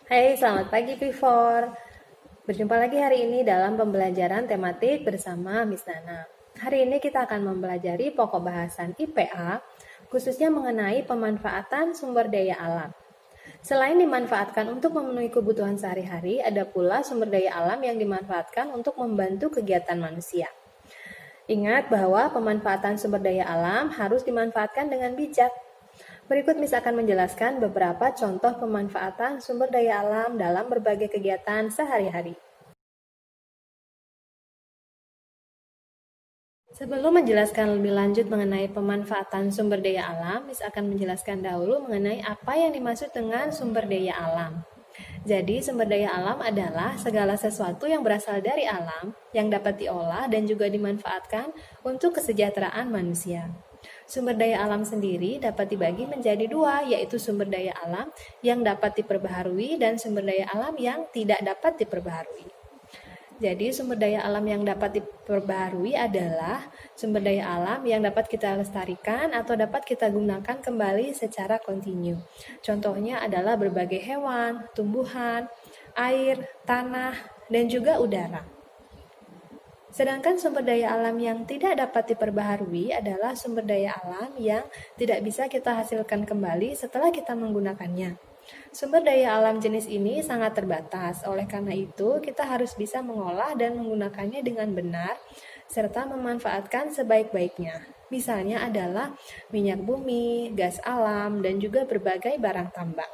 Hai, selamat pagi Vivor. Berjumpa lagi hari ini dalam pembelajaran tematik bersama Miss Nana. Hari ini kita akan mempelajari pokok bahasan IPA, khususnya mengenai pemanfaatan sumber daya alam. Selain dimanfaatkan untuk memenuhi kebutuhan sehari-hari, ada pula sumber daya alam yang dimanfaatkan untuk membantu kegiatan manusia. Ingat bahwa pemanfaatan sumber daya alam harus dimanfaatkan dengan bijak. Berikut Miss akan menjelaskan beberapa contoh pemanfaatan sumber daya alam dalam berbagai kegiatan sehari-hari. Sebelum menjelaskan lebih lanjut mengenai pemanfaatan sumber daya alam, Miss akan menjelaskan dahulu mengenai apa yang dimaksud dengan sumber daya alam. Jadi, sumber daya alam adalah segala sesuatu yang berasal dari alam, yang dapat diolah dan juga dimanfaatkan untuk kesejahteraan manusia. Sumber daya alam sendiri dapat dibagi menjadi dua, yaitu sumber daya alam yang dapat diperbaharui dan sumber daya alam yang tidak dapat diperbaharui. Jadi sumber daya alam yang dapat diperbaharui adalah sumber daya alam yang dapat kita lestarikan atau dapat kita gunakan kembali secara kontinu. Contohnya adalah berbagai hewan, tumbuhan, air, tanah, dan juga udara. Sedangkan sumber daya alam yang tidak dapat diperbaharui adalah sumber daya alam yang tidak bisa kita hasilkan kembali setelah kita menggunakannya. Sumber daya alam jenis ini sangat terbatas, oleh karena itu kita harus bisa mengolah dan menggunakannya dengan benar, serta memanfaatkan sebaik-baiknya. Misalnya adalah minyak bumi, gas alam, dan juga berbagai barang tambang.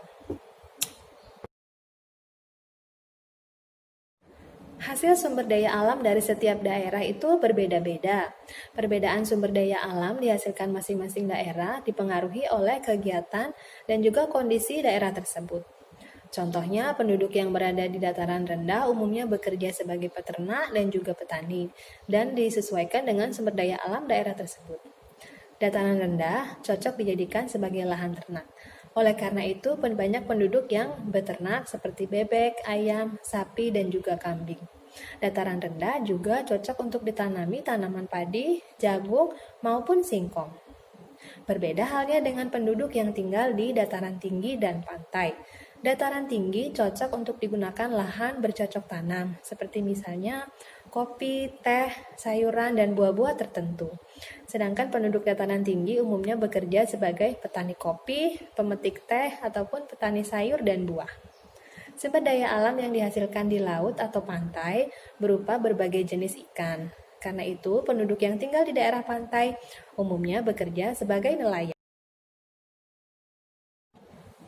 Hasil sumber daya alam dari setiap daerah itu berbeda-beda. Perbedaan sumber daya alam dihasilkan masing-masing daerah dipengaruhi oleh kegiatan dan juga kondisi daerah tersebut. Contohnya, penduduk yang berada di dataran rendah umumnya bekerja sebagai peternak dan juga petani, dan disesuaikan dengan sumber daya alam daerah tersebut. Dataran rendah cocok dijadikan sebagai lahan ternak. Oleh karena itu, banyak penduduk yang beternak seperti bebek, ayam, sapi, dan juga kambing. Dataran rendah juga cocok untuk ditanami tanaman padi, jagung, maupun singkong. Berbeda halnya dengan penduduk yang tinggal di dataran tinggi dan pantai. Dataran tinggi cocok untuk digunakan lahan bercocok tanam, seperti misalnya kopi, teh, sayuran, dan buah-buah tertentu. Sedangkan penduduk dataran tinggi umumnya bekerja sebagai petani kopi, pemetik teh, ataupun petani sayur dan buah. Sumber daya alam yang dihasilkan di laut atau pantai berupa berbagai jenis ikan. Karena itu, penduduk yang tinggal di daerah pantai umumnya bekerja sebagai nelayan.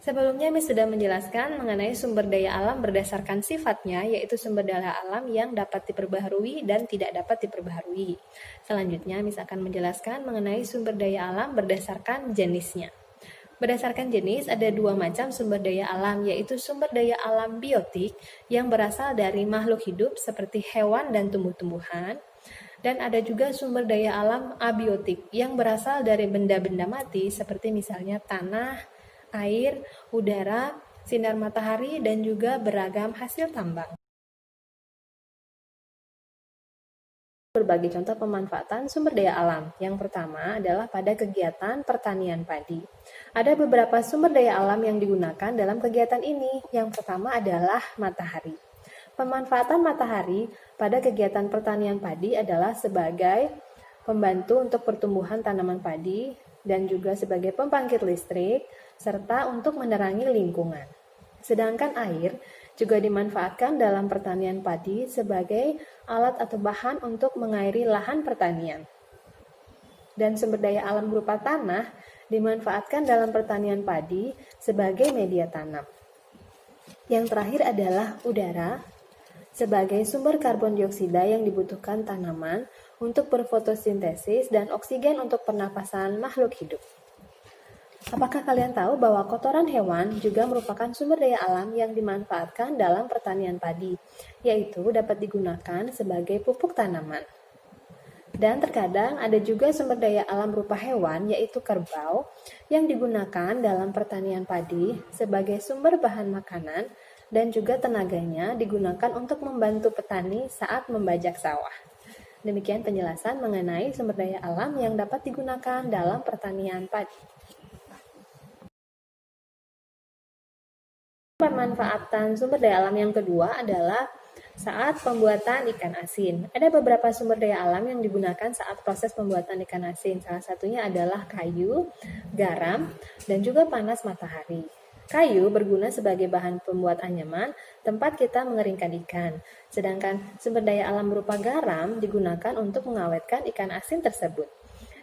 Sebelumnya, Miss sudah menjelaskan mengenai sumber daya alam berdasarkan sifatnya, yaitu sumber daya alam yang dapat diperbaharui dan tidak dapat diperbaharui. Selanjutnya, Miss akan menjelaskan mengenai sumber daya alam berdasarkan jenisnya. Berdasarkan jenis, ada dua macam sumber daya alam, yaitu sumber daya alam biotik yang berasal dari makhluk hidup seperti hewan dan tumbuh-tumbuhan, dan ada juga sumber daya alam abiotik yang berasal dari benda-benda mati seperti misalnya tanah, air, udara, sinar matahari, dan juga beragam hasil tambang. Berbagai contoh pemanfaatan sumber daya alam. Yang pertama adalah pada kegiatan pertanian padi. Ada beberapa sumber daya alam yang digunakan dalam kegiatan ini. Yang pertama adalah matahari. Pemanfaatan matahari pada kegiatan pertanian padi adalah sebagai pembantu untuk pertumbuhan tanaman padi dan juga sebagai pembangkit listrik, serta untuk menerangi lingkungan. Sedangkan air juga dimanfaatkan dalam pertanian padi sebagai alat atau bahan untuk mengairi lahan pertanian. Dan sumber daya alam berupa tanah dimanfaatkan dalam pertanian padi sebagai media tanam. Yang terakhir adalah udara sebagai sumber karbon dioksida yang dibutuhkan tanaman untuk berfotosintesis dan oksigen untuk pernapasan makhluk hidup. Apakah kalian tahu bahwa kotoran hewan juga merupakan sumber daya alam yang dimanfaatkan dalam pertanian padi, yaitu dapat digunakan sebagai pupuk tanaman. Dan terkadang ada juga sumber daya alam berupa hewan, yaitu kerbau, yang digunakan dalam pertanian padi sebagai sumber bahan makanan dan juga tenaganya digunakan untuk membantu petani saat membajak sawah. Demikian penjelasan mengenai sumber daya alam yang dapat digunakan dalam pertanian padi. Pemanfaatan sumber daya alam yang kedua adalah saat pembuatan ikan asin. Ada beberapa sumber daya alam yang digunakan saat proses pembuatan ikan asin. Salah satunya adalah kayu, garam, dan juga panas matahari. Kayu berguna sebagai bahan pembuat anyaman tempat kita mengeringkan ikan. Sedangkan sumber daya alam berupa garam digunakan untuk mengawetkan ikan asin tersebut.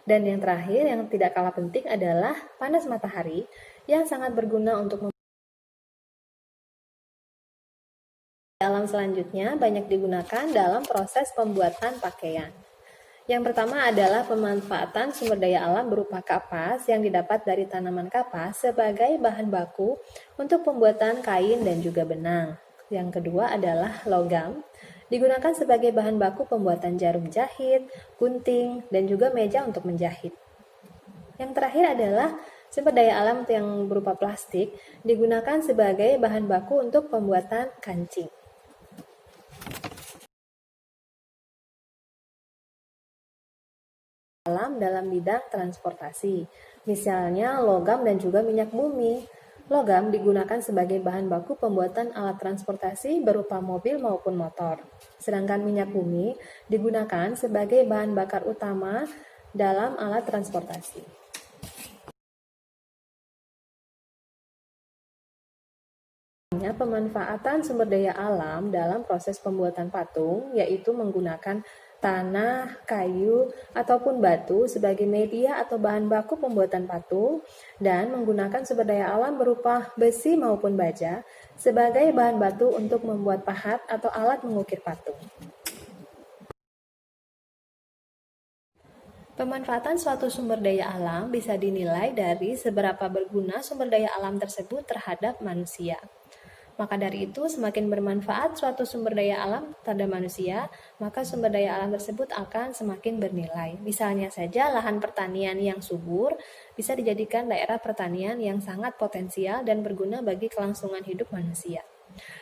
Dan yang terakhir yang tidak kalah penting adalah panas matahari yang sangat berguna untuk alam selanjutnya banyak digunakan dalam proses pembuatan pakaian. Yang pertama adalah pemanfaatan sumber daya alam berupa kapas yang didapat dari tanaman kapas sebagai bahan baku untuk pembuatan kain dan juga benang. Yang kedua adalah logam, digunakan sebagai bahan baku pembuatan jarum jahit, gunting, dan juga meja untuk menjahit. Yang terakhir adalah sumber daya alam yang berupa plastik, digunakan sebagai bahan baku untuk pembuatan kancing. Alam dalam bidang transportasi, misalnya logam dan juga minyak bumi. Logam digunakan sebagai bahan baku pembuatan alat transportasi berupa mobil maupun motor. Sedangkan minyak bumi digunakan sebagai bahan bakar utama dalam alat transportasi. Pemanfaatan sumber daya alam dalam proses pembuatan patung, yaitu menggunakan tanah, kayu, ataupun batu sebagai media atau bahan baku pembuatan patung, dan menggunakan sumber daya alam berupa besi maupun baja sebagai bahan batu untuk membuat pahat atau alat mengukir patung. Pemanfaatan suatu sumber daya alam bisa dinilai dari seberapa berguna sumber daya alam tersebut terhadap manusia. Maka dari itu, semakin bermanfaat suatu sumber daya alam terhadap manusia, maka sumber daya alam tersebut akan semakin bernilai. Misalnya saja lahan pertanian yang subur bisa dijadikan daerah pertanian yang sangat potensial dan berguna bagi kelangsungan hidup manusia.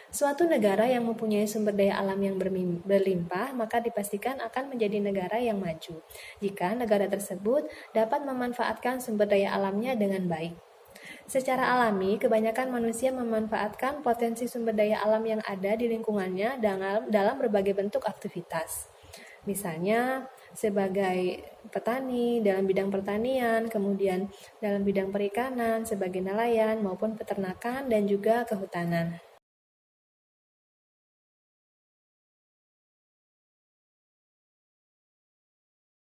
Suatu negara yang mempunyai sumber daya alam yang berlimpah, maka dipastikan akan menjadi negara yang maju, jika negara tersebut dapat memanfaatkan sumber daya alamnya dengan baik. Secara alami, kebanyakan manusia memanfaatkan potensi sumber daya alam yang ada di lingkungannya dalam berbagai bentuk aktivitas. Misalnya, sebagai petani dalam bidang pertanian, kemudian dalam bidang perikanan, sebagai nelayan maupun peternakan dan juga kehutanan.